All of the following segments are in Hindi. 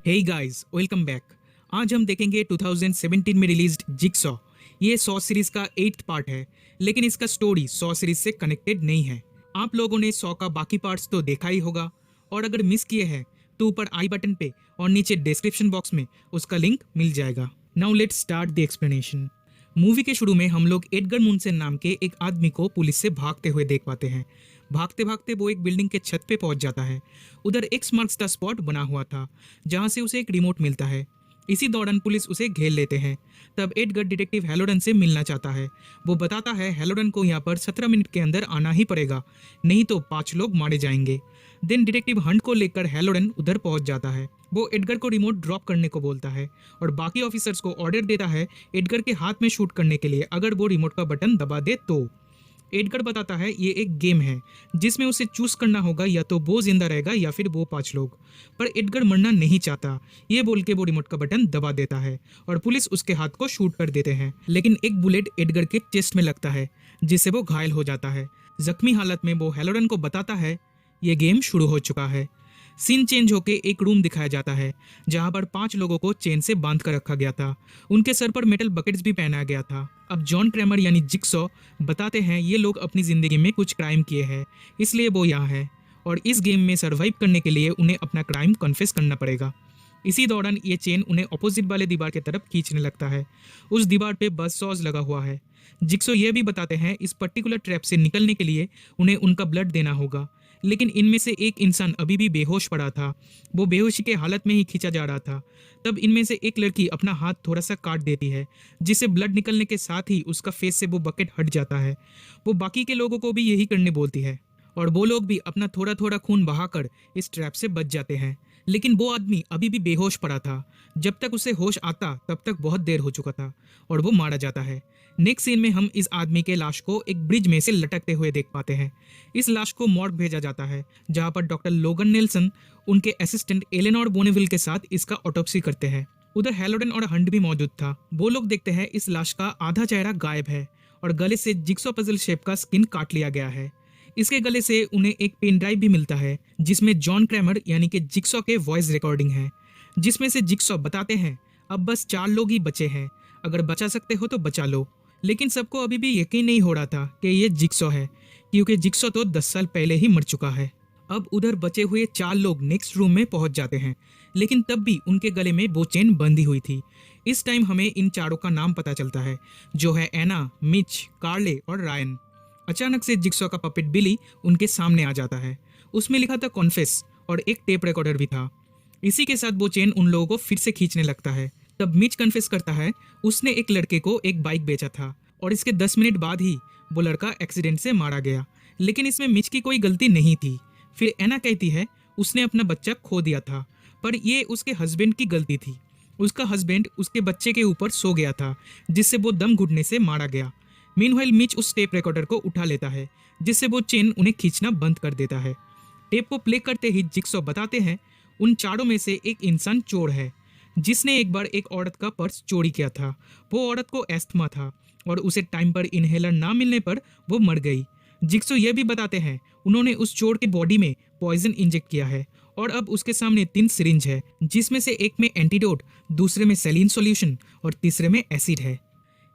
Hey guys, welcome back. आज हम देखेंगे 2017 में रिलीज्ड जिगसॉ। ये सॉ सीरीज का 8th पार्ट है, लेकिन इसका स्टोरी सॉ सीरीज से कनेक्टेड नहीं है। आप लोगों ने सॉ का बाकी पार्ट्स तो देखा ही होगा, और अगर मिस किए हैं तो ऊपर आई बटन पे और नीचे डिस्क्रिप्शन बॉक्स में उसका लिंक मिल जाएगा। Now let's start the explanation. Movie के शुरू में हम लोग एडगर मुनसेन नाम के एक आदमी को पुलिस से भागते हुए देख पाते हैं। भागते भागते वो एक बिल्डिंग के छत पे पहुंच जाता है। उधर एक्स मार्क्स द स्पॉट बना हुआ था, जहां से उसे एक रिमोट मिलता है। इसी दौरान पुलिस उसे घेर लेते हैं। तब एडगर डिटेक्टिव हेलोडन से मिलना चाहता है। वो बताता है हेलोडन को यहाँ पर 17 मिनट के अंदर आना ही पड़ेगा, नहीं तो 5 लोग मारे जाएंगे। देन डिटेक्टिव हंट को लेकर हेलोडन उधर पहुंच जाता है। वो एडगर को रिमोट ड्रॉप करने को बोलता है और बाकी ऑफिसर्स को ऑर्डर देता है एडगर के हाथ में शूट करने के लिए, अगर वो रिमोट का बटन दबा दे तो। एडगर बताता है ये एक गेम है जिसमें उसे चूज करना होगा, या तो वो जिंदा रहेगा या फिर वो 5 लोग। पर एडगर मरना नहीं चाहता, ये बोल के वो रिमोट का बटन दबा देता है और पुलिस उसके हाथ को शूट कर देते हैं। लेकिन एक बुलेट एडगर के चेस्ट में लगता है, जिससे वो घायल हो जाता है। जख्मी हालत में वो हेलोडन को बताता है ये गेम शुरू हो चुका है। सीन चेंज होके एक रूम दिखाया जाता है, जहां पर 5 लोगों को चेन से बांध कर रखा गया था। उनके सर पर मेटल बकेट्स भी पहनाया गया था। अब जॉन क्रैमर यानी जिगसॉ बताते हैं ये लोग अपनी जिंदगी में कुछ क्राइम किए हैं, इसलिए वो यहाँ है, और इस गेम में सरवाइव करने के लिए उन्हें अपना क्राइम कन्फेस करना पड़ेगा। इसी दौरान ये चेन उन्हें अपोजिट वाले दीवार की तरफ खींचने लगता है। उस दीवार पे बस सॉज लगा हुआ है। जिगसॉ ये भी बताते हैं इस पर्टिकुलर ट्रैप से निकलने के लिए उन्हें उनका ब्लड देना होगा, लेकिन इनमें से एक इंसान अभी भी बेहोश पड़ा था। वो बेहोशी के हालत में ही खींचा जा रहा था। तब इनमें से एक लड़की अपना हाथ थोड़ा सा काट देती है, जिससे ब्लड निकलने के साथ ही उसका फेस से वो बकेट हट जाता है। वो बाकी के लोगों को भी यही करने बोलती है, और वो लोग भी अपना थोड़ा थोड़ा खून बहाकर इस ट्रैप से बच जाते हैं। लेकिन वो आदमी अभी भी बेहोश पड़ा था। जब तक उसे होश आता तब तक बहुत देर हो चुका था, और वो मारा जाता है। नेक्स्ट सीन में हम इस आदमी के लाश को एक ब्रिज में से लटकते हुए देख पाते हैं। इस लाश को मॉर्ग भेजा जाता है, जहां पर डॉक्टर लोगन नेल्सन उनके असिस्टेंट एलेनोर बोनेविल के साथ इसका ऑटोप्सी करते हैं। उधर हेलोडन और हंट भी मौजूद था। वो लोग देखते हैं इस लाश का आधा चेहरा गायब है और गले से जिगसॉ पजल शेप का स्किन काट लिया गया है। इसके गले से उन्हें एक पेन ड्राइव भी मिलता है, जिसमें जॉन क्रैमर यानी कि जिगसॉ के वॉइस रिकॉर्डिंग है, जिसमें से जिगसॉ बताते हैं अब बस 4 लोग ही बचे हैं, अगर बचा सकते हो तो बचा लो। लेकिन सबको अभी भी यकीन नहीं हो रहा था कि ये जिगसॉ है, क्योंकि जिगसॉ तो 10 साल पहले ही मर चुका है। अब उधर बचे हुए 4 लोग नेक्स्ट रूम में पहुंच जाते हैं, लेकिन तब भी उनके गले में वो चेन बंधी हुई थी। इस टाइम हमें इन चारों का नाम पता चलता है, जो है एना, मिच, कार्ले और रायन। अचानक से जिगसॉ का पपेट बिली उनके सामने आ जाता है। उसमें लिखा था कॉन्फेस, और एक टेप रिकॉर्डर भी था। इसी के साथ वो चेन उन लोगों को फिर से खींचने लगता है। तब मिच कन्फेस करता है उसने एक लड़के को एक बाइक बेचा था, और इसके 10 मिनट बाद ही वो लड़का एक्सीडेंट से मारा गया। लेकिन इसमें मिच की कोई गलती नहीं थी। फिर एना कहती है उसने अपना बच्चा खो दिया था, पर ये उसके हस्बैंड की गलती थी। उसका हस्बैंड उसके बच्चे के ऊपर सो गया था, जिससे वो दम घुटने से मारा गया। मीनवाइल मिच उस टेप रिकॉर्डर को उठा लेता है, जिससे वो चेन उन्हें खींचना बंद कर देता है। टेप को प्ले करते ही जिगसॉ बताते हैं उन चारों में से एक इंसान चोर है, जिसने एक बार एक औरत का पर्स चोरी किया था। वो औरत को एस्थमा था, और उसे टाइम पर इनहेलर ना मिलने पर वो मर गई। जिगसॉ ये भी बताते हैं उन्होंने उस चोर के बॉडी में पॉइजन इंजेक्ट किया है, और अब उसके सामने 3 सिरिंज है, जिसमें से एक में एंटीडोट, दूसरे में सेलिन सॉल्यूशन और तीसरे में एसिड है।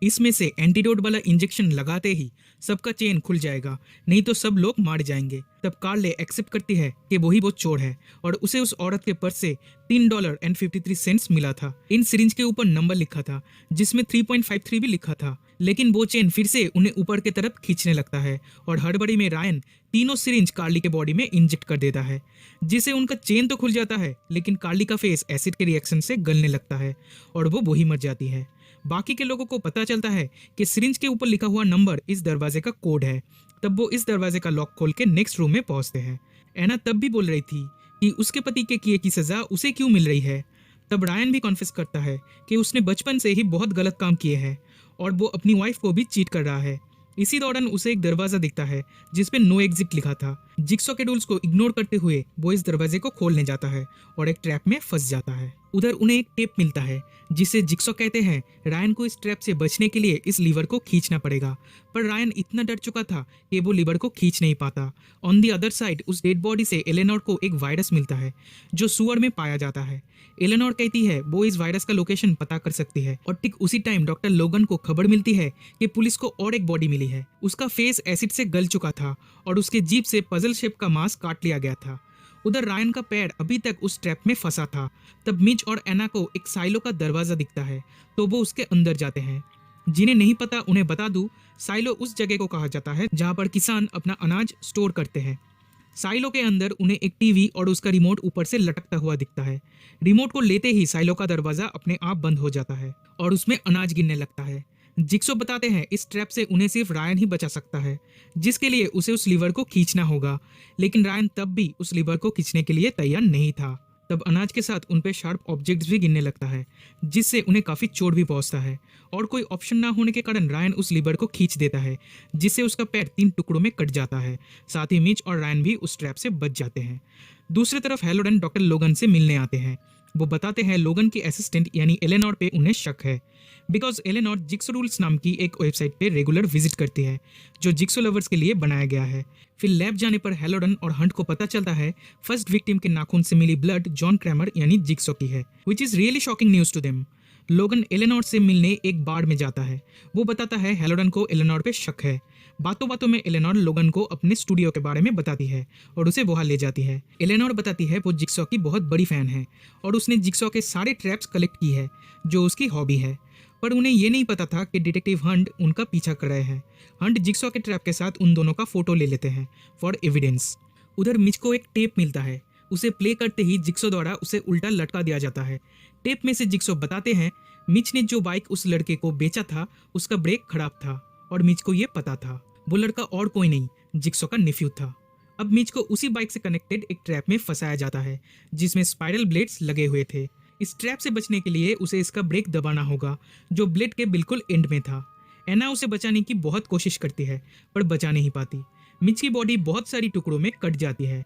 इसमें से एंटीडोट वाला इंजेक्शन लगाते ही सबका चेन खुल जाएगा, नहीं तो सब लोग मार जाएंगे। तब कार्ले एक्सेप्ट करती है कि वही वो चोर है, और उसे उस औरत के पर्स से $3.53 मिला था। इन सिरिंज के ऊपर नंबर लिखा था, जिसमें 3.53 भी लिखा था। लेकिन वो चेन फिर से उन्हें ऊपर की तरफ खींचने लगता है, और हड़बड़ी में रायन तीनों सिरिंज कार्ली के बॉडी में इंजेक्ट कर देता है, जिससे उनका चेन तो खुल जाता है, लेकिन कार्ली का फेस एसिड के रिएक्शन से गलने लगता है, और वो वही मर जाती है। बाकी के लोगों को पता चलता है कि सिरिंज के ऊपर लिखा हुआ नंबर इस दरवाजे का कोड है। तब वो इस दरवाजे का लॉक खोल के नेक्स्ट रूम में पहुंचते हैं। एना तब भी बोल रही थी कि उसके पति के किए की सजा उसे क्यों मिल रही है। तब रायन भी कॉन्फेस करता है कि उसने बचपन से ही बहुत गलत काम किए हैं, और वो अपनी वाइफ को भी चीट कर रहा है। इसी दौरान उसे एक दरवाजा दिखता है, जिसपे नो एग्जिट लिखा था। जिक्सो के रूल्स को इग्नोर करते हुए वो इस दरवाजे को खोलने जाता है और एक ट्रैप में फंस जाता है। उधर उन्हें एक टेप मिलता है जिससे जिक्सो कहते हैं रायन को इस ट्रैप से बचने के लिए इस लीवर को खींचना पड़ेगा, पर रायन इतना डर चुका था कि वो लीवर को खींच नहीं पाता। ऑन दी अदर साइड उस डेड बॉडी से एलेनोर को एक वायरस मिलता है जो सुअर में पाया जाता है। एलेनोर कहती है वो इस वायरस का लोकेशन पता कर सकती है और ठीक उसी टाइम डॉक्टर लोगन को खबर मिलती है कि पुलिस को और एक बॉडी मिली है। उसका फेस एसिड से गल चुका था और उसके जीभ से पजल शेप का मांस काट लिया गया था। उधर रायन का पैर अभी तक उस ट्रैप में फंसा था। तब मिच और एना को एक साइलो का दरवाजा दिखता है तो वो उसके अंदर जाते हैं। जिन्हें नहीं पता उन्हें बता दूं, साइलो उस जगह को कहा जाता है जहां पर किसान अपना अनाज स्टोर करते हैं। साइलो के अंदर उन्हें एक टीवी और उसका रिमोट ऊपर से लटकता हुआ दिखता है। रिमोट को लेते ही साइलो का दरवाजा अपने आप बंद हो जाता है और उसमें अनाज गिरने लगता है। जिक्सो बताते हैं इस ट्रैप से उन्हें सिर्फ रायन ही बचा सकता है, जिसके लिए उसे उस लीवर को खींचना होगा, लेकिन रायन तब भी उस लीवर को खींचने के लिए तैयार नहीं था। तब अनाज के साथ उन पे शार्प ऑब्जेक्ट्स भी गिरने लगता है जिससे उन्हें काफी चोट भी पहुंचता है और कोई ऑप्शन ना होने के कारण रायन उस लीवर को खींच देता है जिससे उसका पैर 3 टुकड़ों में कट जाता है। साथ ही मिच और रायन भी उस ट्रैप से बच जाते हैं। दूसरी तरफ हेलोडन डॉक्टर लोगन से मिलने आते हैं। वो बताते हैं लोगन की असिस्टेंट यानी एलेनोर पे उन्हें शक है, बिकॉज एलेनोर जिक्सो रूल्स नाम की एक वेबसाइट पे रेगुलर विजिट करती है जो जिक्सो लवर्स के लिए बनाया गया है। फिर लैब जाने पर हेलोडन और हंट को पता चलता है फर्स्ट विक्टिम के नाखून से मिली ब्लड जॉन क्रैमर यानी जिक्सो की है, which is really shocking news to them. Logan Eleanor से मिलने एक बार में जाता है। वो बताता है हेलोडन को एलेनोर पे शक है। बातों बातों में एलेनोर लोगन को अपने स्टूडियो के बारे में बताती है और उसे वहां ले जाती है। एलेनोर बताती है वो जिक्सो की बहुत बड़ी फैन है और उसने जिक्सो के सारे ट्रैप्स कलेक्ट की है जो उसकी हॉबी है, पर उन्हें ये नहीं पता था कि डिटेक्टिव हंट उनका पीछा कर रहे हैं। हंट जिक्सो के ट्रैप के साथ उन दोनों का फोटो ले लेते हैं फॉर एविडेंस। उधर मिच को एक टेप मिलता है। उसे प्ले करते ही जिक्सो द्वारा उसे उल्टा लटका दिया जाता है। टेप में से जिक्सो बताते हैं मिच ने जो बाइक उस लड़के को बेचा था उसका ब्रेक खराब था और मिच को ये पता था। वो लड़का और कोई नहीं, जिक्सो का नेफ्यू था। अब मिच को उसी बाइक से कनेक्टेड एक ट्रैप में फंसाया जाता है जिसमें स्पाइरल ब्लेड्स लगे हुए थे। इस ट्रैप से बचने के लिए उसे इसका ब्रेक दबाना होगा जो ब्लेड के बिल्कुल एंड में था। एना उसे बचाने की बहुत कोशिश करती है पर बचा नहीं पाती। मिच की बॉडी बहुत सारी टुकड़ों में कट जाती है।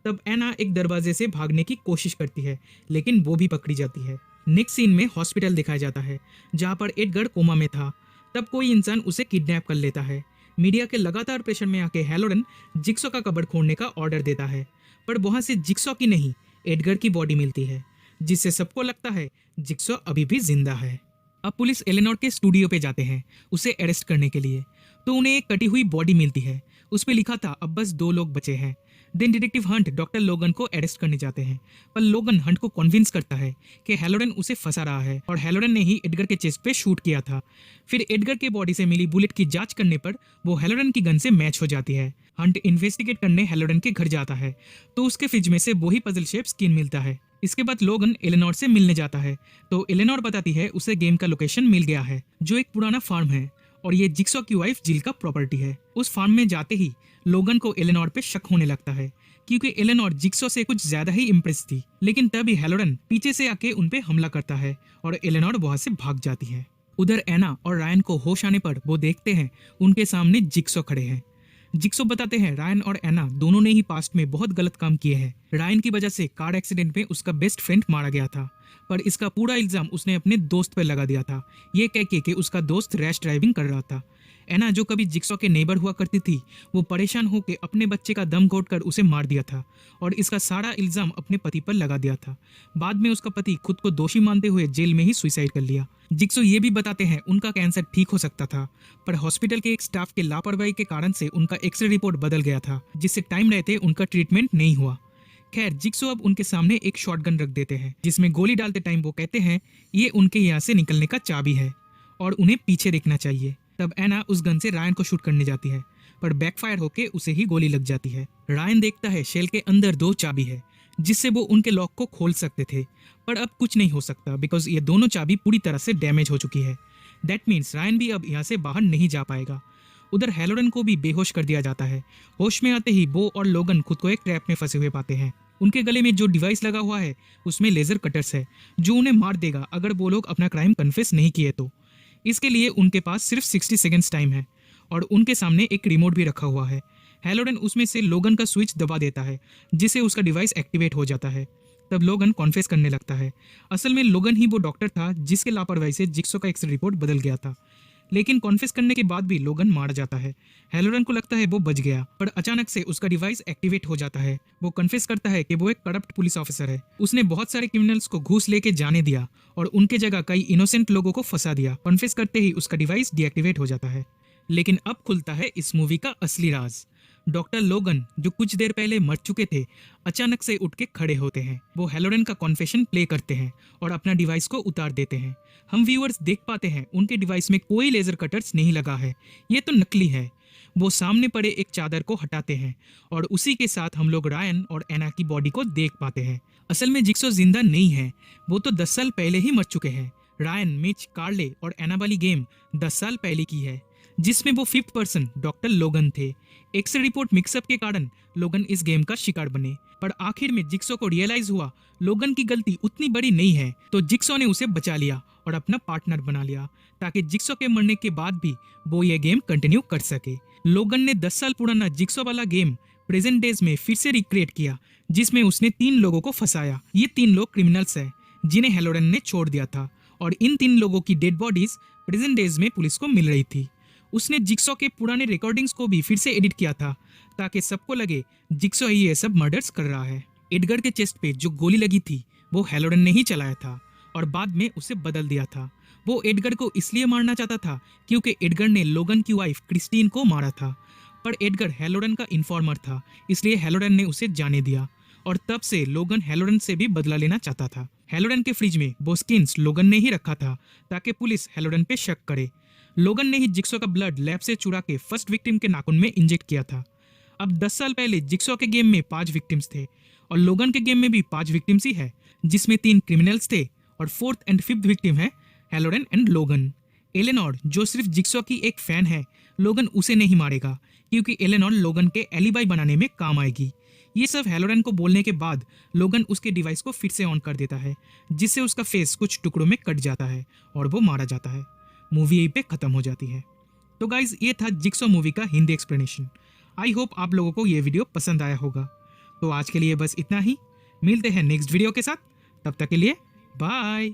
तब एना एक दरवाजे से भागने की कोशिश करती है लेकिन वो भी पकड़ी जाती है। नेक्स्ट सीन में हॉस्पिटल दिखाया जाता है जहाँ पर एडगर कोमा में था। तब कोई इंसान उसे किडनैप कर लेता है। मीडिया के लगातार प्रेशर में आके हेलोडन जिक्सो का कबड़ खोलने का ऑर्डर देता है, पर वहां से जिक्सो की नहीं एडगर की बॉडी मिलती है जिससे सबको लगता है जिक्सो अभी भी जिंदा है। अब पुलिस एलेनोर के स्टूडियो पे जाते हैं उसे अरेस्ट करने के लिए, तो उन्हें एक कटी हुई बॉडी मिलती है। उस पे लिखा था अब बस 2 लोग बचे हैं। देन डिटेक्टिव हंट डॉक्टर लोगन को अरेस्ट करने जाते हैं, पर लोगन हंट को कन्विंस करता है कि हेलोडन उसे फंसा रहा है और हेलोडन ने ही एडगर के चेस्ट पे शूट किया था। फिर एडगर के बॉडी से मिली बुलेट की जांच करने पर वो हेलोडन की गन से मैच हो जाती है। हंट इन्वेस्टिगेट करने हेलोडन के घर जाता है तो उसके फ्रिज में से वही पजल शेप स्किन मिलता है। इसके बाद लोगन एलेनोर से मिलने जाता है तो एलेनोर बताती है उसे गेम का लोकेशन मिल गया है जो एक पुराना फार्म है और ये जिक्सो की वाइफ जिल का प्रॉपर्टी है। उस फार्म में जाते ही लोगन को एलेनोर पे शक होने लगता है क्योंकि एलेनोर जिक्सो से कुछ ज्यादा ही इम्प्रेस थी, लेकिन तभी हेलोडन पीछे से आके उन पे हमला करता है और एलेनोर वहां से भाग जाती है। उधर एना और रायन को होश आने पर वो देखते हैं उनके सामने जिक्सो खड़े हैं। जिक्सो बताते हैं रायन और एना दोनों ने ही पास्ट में बहुत गलत काम किए हैं। रायन की वजह से कार एक्सीडेंट में उसका बेस्ट फ्रेंड मारा गया था, पर इसका पूरा इल्जाम उसने अपने दोस्त पर लगा दिया था, ये कह के कि उसका दोस्त रैश ड्राइविंग कर रहा था। एना जो कभी जिक्सो के नेबर हुआ करती थी वो परेशान होकर अपने बच्चे का दम घोट कर उसे मार दिया था और इसका सारा इल्जाम अपने पति पर लगा दिया था। बाद में उसका पति खुद को दोषी मानते हुए जेल में ही सुसाइड कर लिया। जिक्सो ये भी बताते हैं उनका कैंसर ठीक हो सकता था, पर हॉस्पिटल के एक स्टाफ के लापरवाही के कारण से उनका एक्सरे रिपोर्ट बदल गया था जिससे टाइम रहते उनका ट्रीटमेंट नहीं हुआ। खैर जिक्सो अब उनके सामने एक शॉटगन रख देते हैं जिसमें गोली डालते टाइम वो कहते हैं ये उनके यहाँ से निकलने का चाबी है और उन्हें पीछे देखना चाहिए। तब एना उस गन से रायन को शूट करने जाती है पर बैकफायर होके उसे ही गोली लग जाती है। रायन देखता है शेल के अंदर 2 चाबी है जिससे वो उनके लॉक को खोल सकते थे, पर अब कुछ नहीं हो सकता बिकॉज ये दोनों चाबी पूरी तरह से डैमेज हो चुकी है। दैट मीन्स रायन भी अब यहाँ से बाहर नहीं जा पाएगा। उधर हेलोडन को भी बेहोश कर दिया जाता है। होश में आते ही वो और लोगन खुद को एक ट्रैप में फंसे हुए पाते हैं। उनके गले में जो डिवाइस लगा हुआ है उसमें लेजर कटर्स है जो उन्हें मार देगा अगर वो लोग अपना क्राइम कन्फेस नहीं किए तो। इसके लिए उनके पास सिर्फ 60 सेकेंड्स टाइम है और उनके सामने एक रिमोट भी रखा हुआ है। हेलोडन उसमें से लोगन का स्विच दबा देता है, जिससे उसका डिवाइस एक्टिवेट हो जाता है। तब लोगन कॉन्फेस करने लगता है। असल में लोगन ही वो डॉक्टर था जिसके लापरवाही से जिक्सो का एक्सरे रिपोर्ट बदल गया था। लेकिन कॉन्फेस करने के बाद भी लोगन मार जाता है। हेलोडन को लगता है वो बच गया, पर अचानक से उसका डिवाइस एक्टिवेट हो जाता है। वो कन्फेस करता है कि वो एक करप्ट पुलिस ऑफिसर है। उसने बहुत सारे क्रिमिनल्स को घूस लेके जाने दिया और उनके जगह कई इनोसेंट लोगों को फंसा दिया। कॉन्फेस करते ही उसका डिवाइस डीएक्टिवेट हो जाता है। लेकिन अब खुलता है इस मूवी का असली राज। डॉक्टर लोगन, जो कुछ देर पहले मर चुके थे, अचानक से उठ के खड़े होते हैं। वो हेलोडन का कॉन्फेशन प्ले करते हैं और अपना डिवाइस को उतार देते हैं। हम व्यूअर्स देख पाते हैं उनके डिवाइस में कोई लेजर कटर्स नहीं लगा है, ये तो नकली है। वो सामने पड़े एक चादर को हटाते हैं और उसी के साथ हम लोग रायन और एना की बॉडी को देख पाते हैं। असल में जिक्सो जिंदा नहीं है, वो तो 10 साल पहले ही मर चुके हैं। रायन, मिच, कार्ले और एना वाली गेम 10 साल पहले की है, जिसमें वो 5th पर्सन डॉक्टर लोगन थे। एक्सरे रिपोर्ट मिक्सअप के कारण लोगन इस गेम का शिकार बने, पर आखिर में जिक्सो को रियलाइज हुआ लोगन की गलती उतनी बड़ी नहीं है, तो जिक्सो ने उसे बचा लिया और अपना पार्टनर बना लिया, ताकि जिक्सो के मरने के बाद भी वो ये गेम कंटिन्यू कर सके। लोगन ने 10 साल पुराना जिक्सो वाला गेम प्रेजेंट डेज में फिर से रिक्रिएट किया, जिसमें उसने 3 लोगों को फंसाया। ये 3 लोग क्रिमिनल्स हैं जिन्हें हेलोडन ने छोड़ दिया था, और इन 3 लोगों की डेड बॉडीज प्रेजेंट डेज में पुलिस को मिल रही थी। उसने जिक्सो के पुराने रिकॉर्डिंग्स को भी फिर से एडिट किया था, ताकि सबको लगे जिक्सो ही ये सब मर्डर्स कर रहा है। एडगर के चेस्ट पे जो गोली लगी थी वो हेलोडन ने ही चलाया था और बाद में उसे बदल दिया था। वो एडगर को इसलिए मारना चाहता था क्योंकि एडगर ने लोगन की वाइफ क्रिस्टीन को मारा था, पर एडगर हेलोडन का इन्फॉर्मर था, इसलिए हेलोडन ने उसे जाने दिया और तब से लोगन हेलोडन से भी बदला लेना चाहता था। हेलोडन के फ्रिज में वो स्किन्स लोगन ने ही रखा था ताकि पुलिस हेलोडन पे शक करे। लोगन ने ही जिक्सो का ब्लड लैब से चुरा के फर्स्ट विक्टिम के नाखून में इंजेक्ट किया था। अब 10 साल पहले जिक्सो के गेम में 5 विक्टिम्स थे और लोगन के गेम में भी 5 विक्टिम्स ही है, जिसमें 3 क्रिमिनल्स थे और 4th एंड 5th विक्टिम है हेलोडन एंड लोगन। एलेनोर, जो सिर्फ जिक्सो की एक फैन है, लोगन उसे नहीं मारेगा क्योंकि एलेनोर लोगन के एलिबाई बनाने में काम आएगी। ये सब हेलोडन को बोलने के बाद लोगन उसके डिवाइस को फिर से ऑन कर देता है, जिससे उसका फेस कुछ टुकड़ों में कट जाता है और वो मारा जाता है। मूवी यहीं पे खत्म हो जाती है। तो गाइज, ये था जिक्सो मूवी का हिंदी एक्सप्लेनेशन। आई होप आप लोगों को ये वीडियो पसंद आया होगा। तो आज के लिए बस इतना ही, मिलते हैं नेक्स्ट वीडियो के साथ। तब तक के लिए बाय।